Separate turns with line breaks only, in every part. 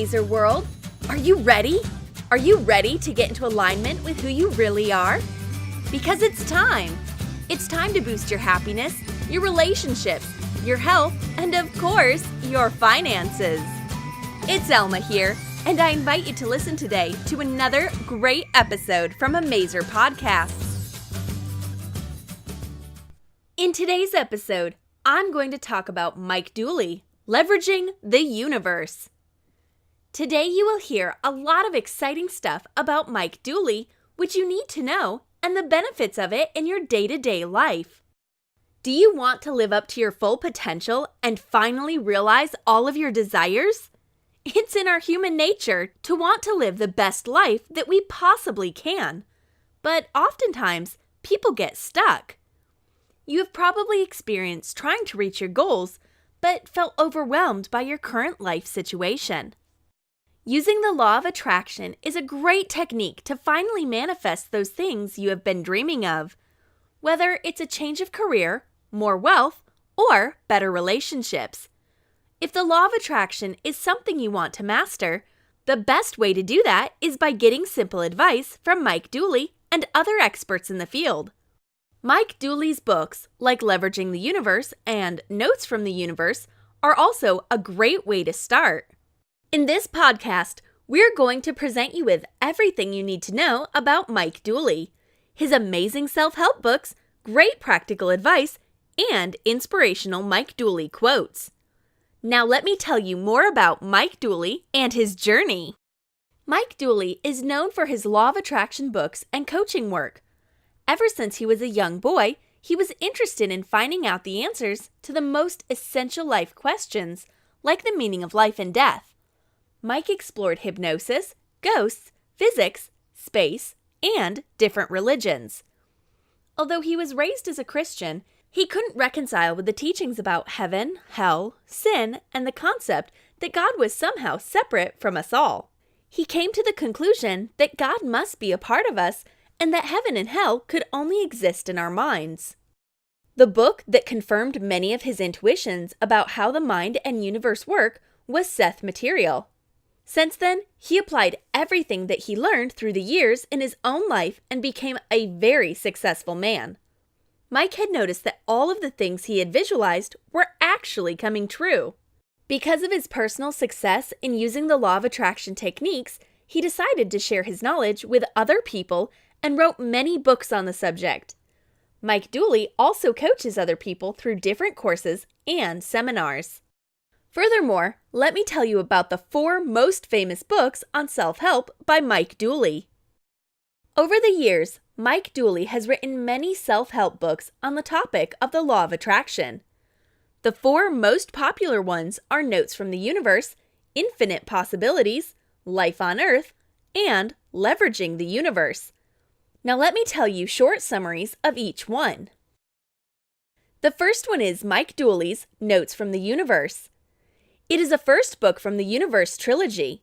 Mazer world! Are you ready? Are you ready to get into alignment with who you really are? Because it's time! It's time to boost your happiness, your relationships, your health, and of course, your finances. It's Elma here, and I invite you to listen today to another great episode from a Mazer podcast. In today's episode, I'm going to talk about Mike Dooley, leveraging the universe. Today you will hear a lot of exciting stuff about Mike Dooley, which you need to know, and the benefits of it in your day-to-day life. Do you want to live up to your full potential and finally realize all of your desires? It's in our human nature to want to live the best life that we possibly can. But oftentimes, people get stuck. You have probably experienced trying to reach your goals, but felt overwhelmed by your current life situation. Using the law of attraction is a great technique to finally manifest those things you have been dreaming of, whether it's a change of career, more wealth, or better relationships. If the law of attraction is something you want to master, the best way to do that is by getting simple advice from Mike Dooley and other experts in the field. Mike Dooley's books, like Leveraging the Universe and Notes from the Universe, are also a great way to start. In this podcast, we're going to present you with everything you need to know about Mike Dooley, his amazing self-help books, great practical advice, and inspirational Mike Dooley quotes. Now let me tell you more about Mike Dooley and his journey. Mike Dooley is known for his law of attraction books and coaching work. Ever since he was a young boy, he was interested in finding out the answers to the most essential life questions, like the meaning of life and death. Mike explored hypnosis, ghosts, physics, space, and different religions. Although he was raised as a Christian, he couldn't reconcile with the teachings about heaven, hell, sin, and the concept that God was somehow separate from us all. He came to the conclusion that God must be a part of us and that heaven and hell could only exist in our minds. The book that confirmed many of his intuitions about how the mind and universe work was Seth Material. Since then, he applied everything that he learned through the years in his own life and became a very successful man. Mike had noticed that all of the things he had visualized were actually coming true. Because of his personal success in using the law of attraction techniques, he decided to share his knowledge with other people and wrote many books on the subject. Mike Dooley also coaches other people through different courses and seminars. Furthermore, let me tell you about the 4 most famous books on self-help by Mike Dooley. Over the years, Mike Dooley has written many self-help books on the topic of the law of attraction. The 4 most popular ones are Notes from the Universe, Infinite Possibilities, Life on Earth, and Leveraging the Universe. Now let me tell you short summaries of each one. The first one is Mike Dooley's Notes from the Universe. It is a first book from the Universe trilogy.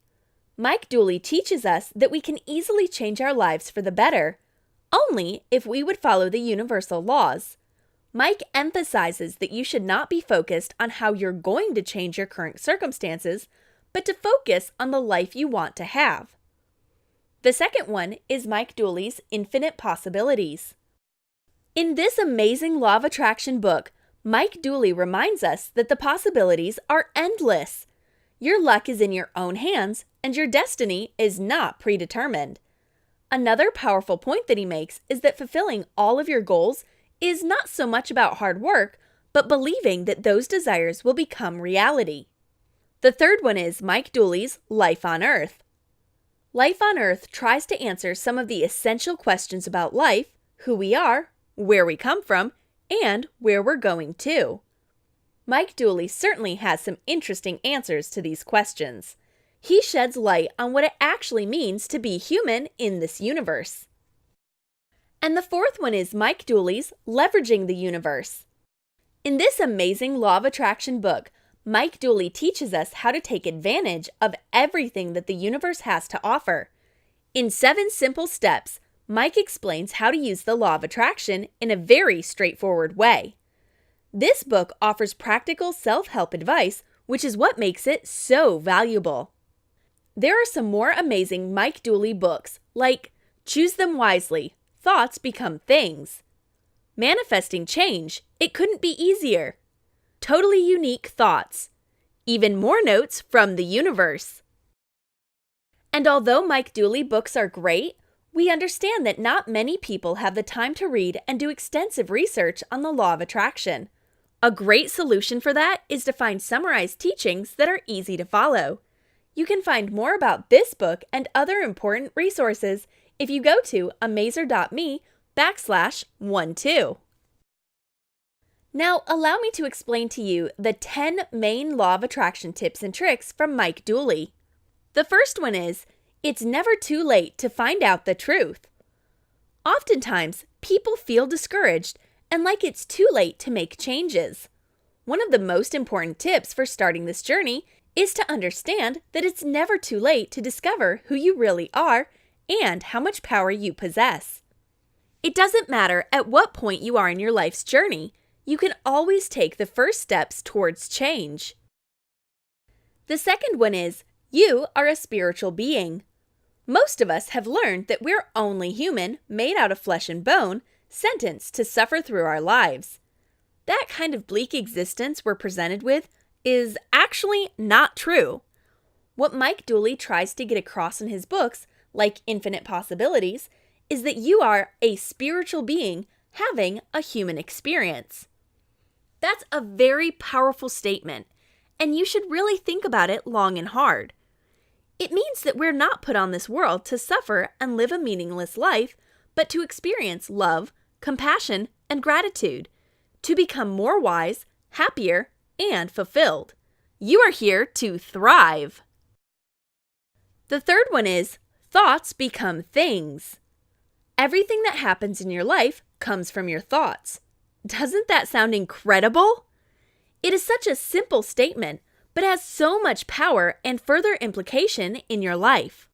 Mike Dooley teaches us that we can easily change our lives for the better, only if we would follow the universal laws. Mike emphasizes that you should not be focused on how you're going to change your current circumstances, but to focus on the life you want to have. The second one is Mike Dooley's Infinite Possibilities. In this amazing law of attraction book, Mike Dooley reminds us that the possibilities are endless. Your luck is in your own hands, and your destiny is not predetermined. Another powerful point that he makes is that fulfilling all of your goals is not so much about hard work, but believing that those desires will become reality. The third one is Mike Dooley's Life on Earth. Life on Earth tries to answer some of the essential questions about life, who we are, where we come from, and where we're going to. Mike Dooley certainly has some interesting answers to these questions. He sheds light on what it actually means to be human in this universe. And the fourth one is Mike Dooley's Leveraging the Universe. In this amazing law of attraction book, Mike Dooley teaches us how to take advantage of everything that the universe has to offer. In 7 simple steps, Mike explains how to use the law of attraction in a very straightforward way. This book offers practical self-help advice, which is what makes it so valuable. There are some more amazing Mike Dooley books, like Choose Them Wisely, Thoughts Become Things. Manifesting Change, It Couldn't Be Easier. Totally Unique Thoughts. Even More Notes from the Universe. And although Mike Dooley books are great, we understand that not many people have the time to read and do extensive research on the law of attraction. A great solution for that is to find summarized teachings that are easy to follow. You can find more about this book and other important resources if you go to amazer.me/12. Now, allow me to explain to you the 10 main law of attraction tips and tricks from Mike Dooley. The first one is, it's never too late to find out the truth. Oftentimes, people feel discouraged and like it's too late to make changes. One of the most important tips for starting this journey is to understand that it's never too late to discover who you really are and how much power you possess. It doesn't matter at what point you are in your life's journey, you can always take the first steps towards change. The second one is, you are a spiritual being. Most of us have learned that we're only human, made out of flesh and bone, sentenced to suffer through our lives. That kind of bleak existence we're presented with is actually not true. What Mike Dooley tries to get across in his books, like Infinite Possibilities, is that you are a spiritual being having a human experience. That's a very powerful statement, and you should really think about it long and hard. It means that we're not put on this world to suffer and live a meaningless life, but to experience love, compassion, and gratitude, to become more wise, happier, and fulfilled. You are here to thrive. The third one is, thoughts become things. Everything that happens in your life comes from your thoughts. Doesn't that sound incredible? It is such a simple statement, but has so much power and further implication in your life.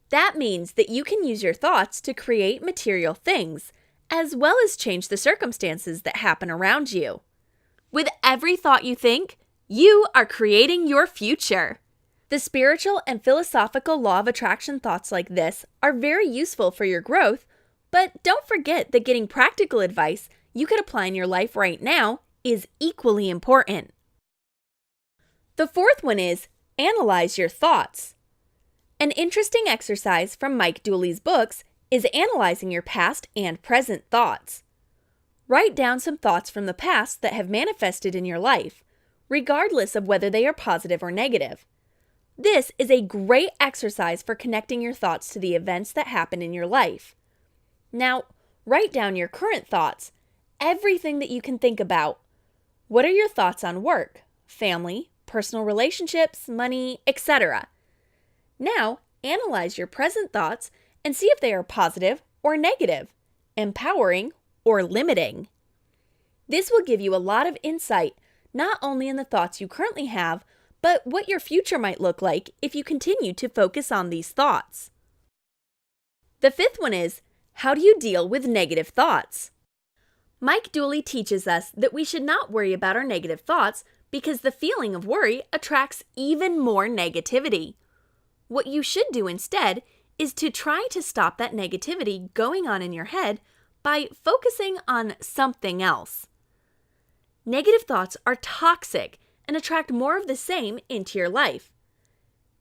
That means that you can use your thoughts to create material things, as well as change the circumstances that happen around you. With every thought you think, you are creating your future. The spiritual and philosophical law of attraction thoughts like this are very useful for your growth, but don't forget that getting practical advice you could apply in your life right now is equally important. The fourth one is, analyze your thoughts. An interesting exercise from Mike Dooley's books is analyzing your past and present thoughts. Write down some thoughts from the past that have manifested in your life, regardless of whether they are positive or negative. This is a great exercise for connecting your thoughts to the events that happen in your life. Now, write down your current thoughts, everything that you can think about. What are your thoughts on work, family, personal relationships, money, etc.? Now, analyze your present thoughts and see if they are positive or negative, empowering or limiting. This will give you a lot of insight, not only in the thoughts you currently have, but what your future might look like if you continue to focus on these thoughts. The fifth one is, how do you deal with negative thoughts? Mike Dooley teaches us that we should not worry about our negative thoughts because the feeling of worry attracts even more negativity. What you should do instead is to try to stop that negativity going on in your head by focusing on something else. Negative thoughts are toxic and attract more of the same into your life.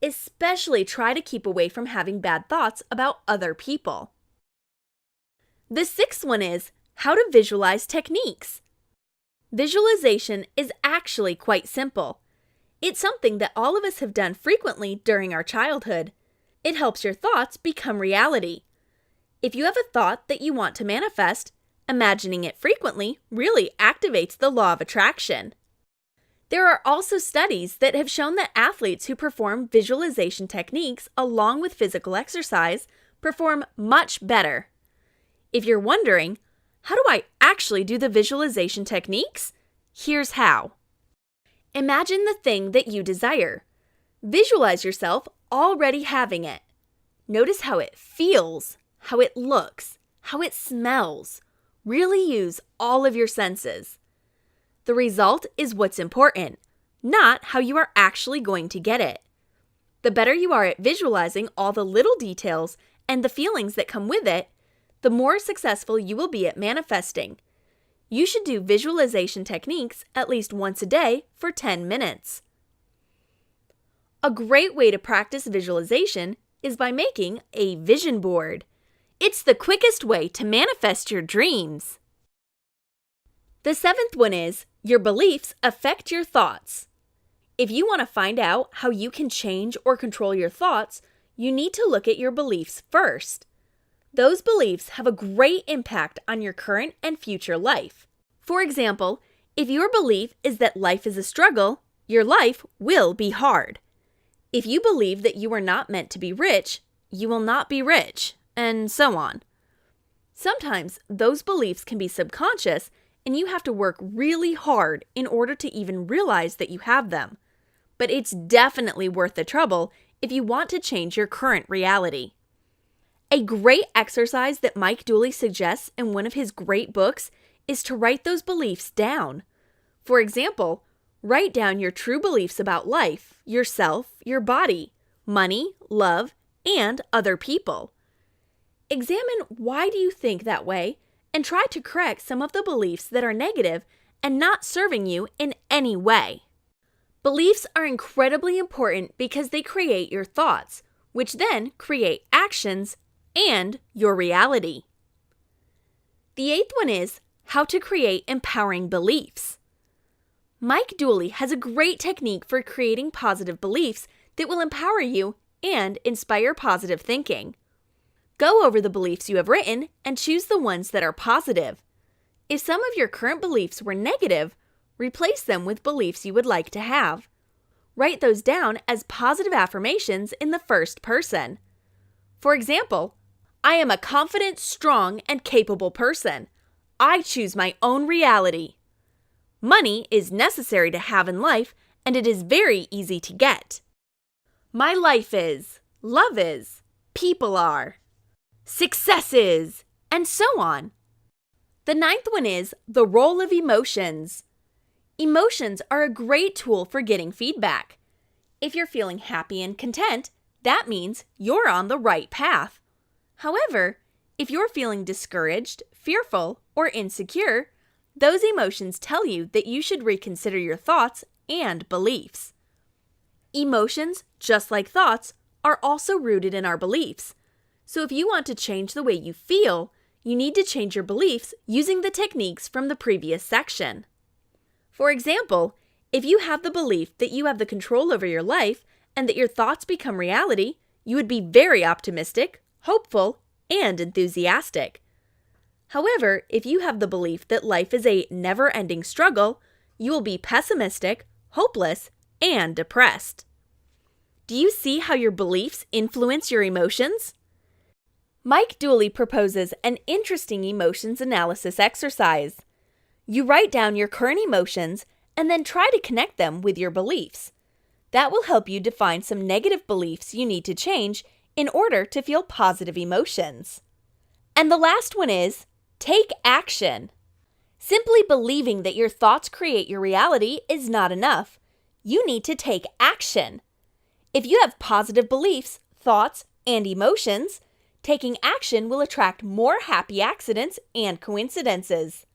Especially try to keep away from having bad thoughts about other people. The sixth one is how to visualize techniques. Visualization is actually quite simple. It's something that all of us have done frequently during our childhood. It helps your thoughts become reality. If you have a thought that you want to manifest, imagining it frequently really activates the law of attraction. There are also studies that have shown that athletes who perform visualization techniques along with physical exercise perform much better. If you're wondering, how do I actually do the visualization techniques? Here's how. Imagine the thing that you desire. Visualize yourself already having it. Notice how it feels, how it looks, how it smells. Really use all of your senses. The result is what's important, not how you are actually going to get it. The better you are at visualizing all the little details and the feelings that come with it, the more successful you will be at manifesting. You should do visualization techniques at least once a day for 10 minutes. A great way to practice visualization is by making a vision board. It's the quickest way to manifest your dreams. The seventh one is, your beliefs affect your thoughts. If you want to find out how you can change or control your thoughts, you need to look at your beliefs first. Those beliefs have a great impact on your current and future life. For example, if your belief is that life is a struggle, your life will be hard. If you believe that you are not meant to be rich, you will not be rich, and so on. Sometimes those beliefs can be subconscious, and you have to work really hard in order to even realize that you have them. But it's definitely worth the trouble if you want to change your current reality. A great exercise that Mike Dooley suggests in one of his great books is to write those beliefs down. For example, write down your true beliefs about life, yourself, your body, money, love, and other people. Examine why do you think that way and try to correct some of the beliefs that are negative and not serving you in any way. Beliefs are incredibly important because they create your thoughts, which then create actions and your reality. The eighth one is how to create empowering beliefs. Mike Dooley has a great technique for creating positive beliefs that will empower you and inspire positive thinking. Go over the beliefs you have written and choose the ones that are positive. If some of your current beliefs were negative, replace them with beliefs you would like to have. Write those down as positive affirmations in the first person. For example, I am a confident, strong, and capable person. I choose my own reality. Money is necessary to have in life, and it is very easy to get. My life is, love is, people are, success is, and so on. The ninth one is the role of emotions. Emotions are a great tool for getting feedback. If you're feeling happy and content, that means you're on the right path. However, if you're feeling discouraged, fearful, or insecure, those emotions tell you that you should reconsider your thoughts and beliefs. Emotions, just like thoughts, are also rooted in our beliefs. So if you want to change the way you feel, you need to change your beliefs using the techniques from the previous section. For example, if you have the belief that you have the control over your life and that your thoughts become reality, you would be very optimistic, hopeful, and enthusiastic. However, if you have the belief that life is a never-ending struggle, you will be pessimistic, hopeless, and depressed. Do you see how your beliefs influence your emotions? Mike Dooley proposes an interesting emotions analysis exercise. You write down your current emotions and then try to connect them with your beliefs. That will help you define some negative beliefs you need to change in order to feel positive emotions. And the last one is, take action. Simply believing that your thoughts create your reality is not enough. You need to take action. If you have positive beliefs, thoughts, and emotions, taking action will attract more happy accidents and coincidences.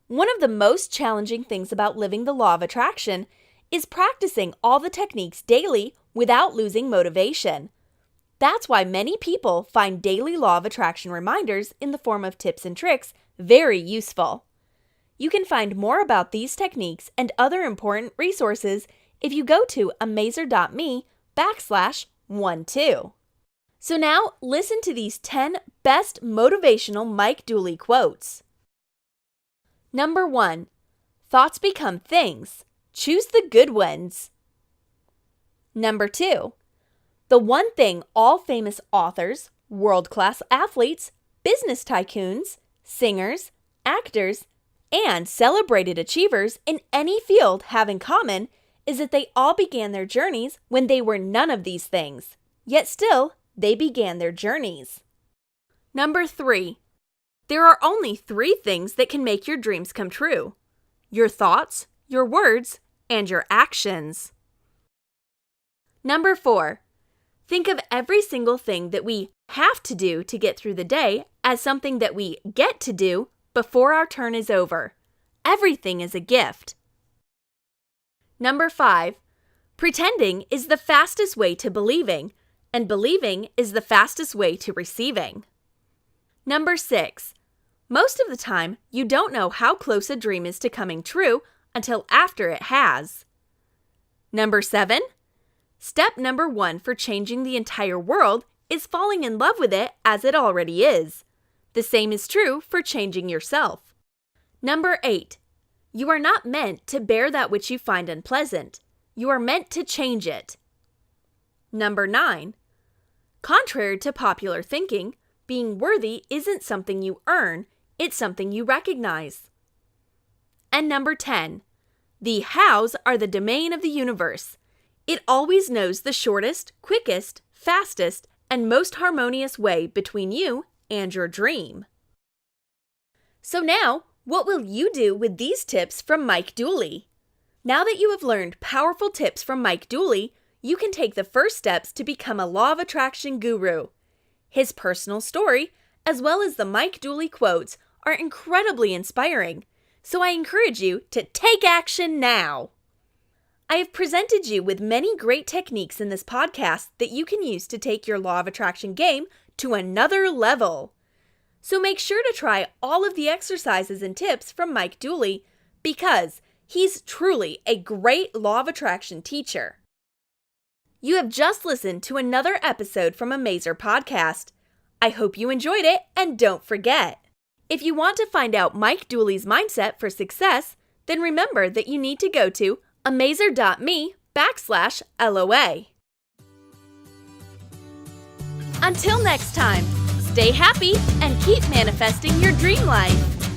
One of the most challenging things about living the law of attraction is practicing all the techniques daily without losing motivation. That's why many people find daily law of attraction reminders in the form of tips and tricks very useful. You can find more about these techniques and other important resources if you go to amazer.me/12. So now listen to these 10 best motivational Mike Dooley quotes. Number 1, thoughts become things. Choose the good ones. Number 2, the one thing all famous authors, world-class athletes, business tycoons, singers, actors, and celebrated achievers in any field have in common is that they all began their journeys when they were none of these things, yet still they began their journeys. Number 3, there are only 3 things that can make your dreams come true: your thoughts, your words, and your actions. Number 4. Think of every single thing that we have to do to get through the day as something that we get to do before our turn is over. Everything is a gift. Number 5. Pretending is the fastest way to believing, and believing is the fastest way to receiving. Number 6. Most of the time, you don't know how close a dream is to coming true until after it has. Number 7. Step number 1 for changing the entire world is falling in love with it as it already is. The same is true for changing yourself. Number 8. You are not meant to bear that which you find unpleasant. You are meant to change it. Number 9. Contrary to popular thinking, being worthy isn't something you earn, it's something you recognize. And number 10. The hows are the domain of the universe. It always knows the shortest, quickest, fastest, and most harmonious way between you and your dream. So now, what will you do with these tips from Mike Dooley? Now that you have learned powerful tips from Mike Dooley, you can take the first steps to become a Law of Attraction guru. His personal story, as well as the Mike Dooley quotes, are incredibly inspiring, so I encourage you to take action now. I have presented you with many great techniques in this podcast that you can use to take your Law of Attraction game to another level. So make sure to try all of the exercises and tips from Mike Dooley because he's truly a great Law of Attraction teacher. You have just listened to another episode from Amazer Podcast. I hope you enjoyed it, and don't forget, if you want to find out Mike Dooley's mindset for success, then remember that you need to go to amazer.me/LOA. Until next time, stay happy and keep manifesting your dream life.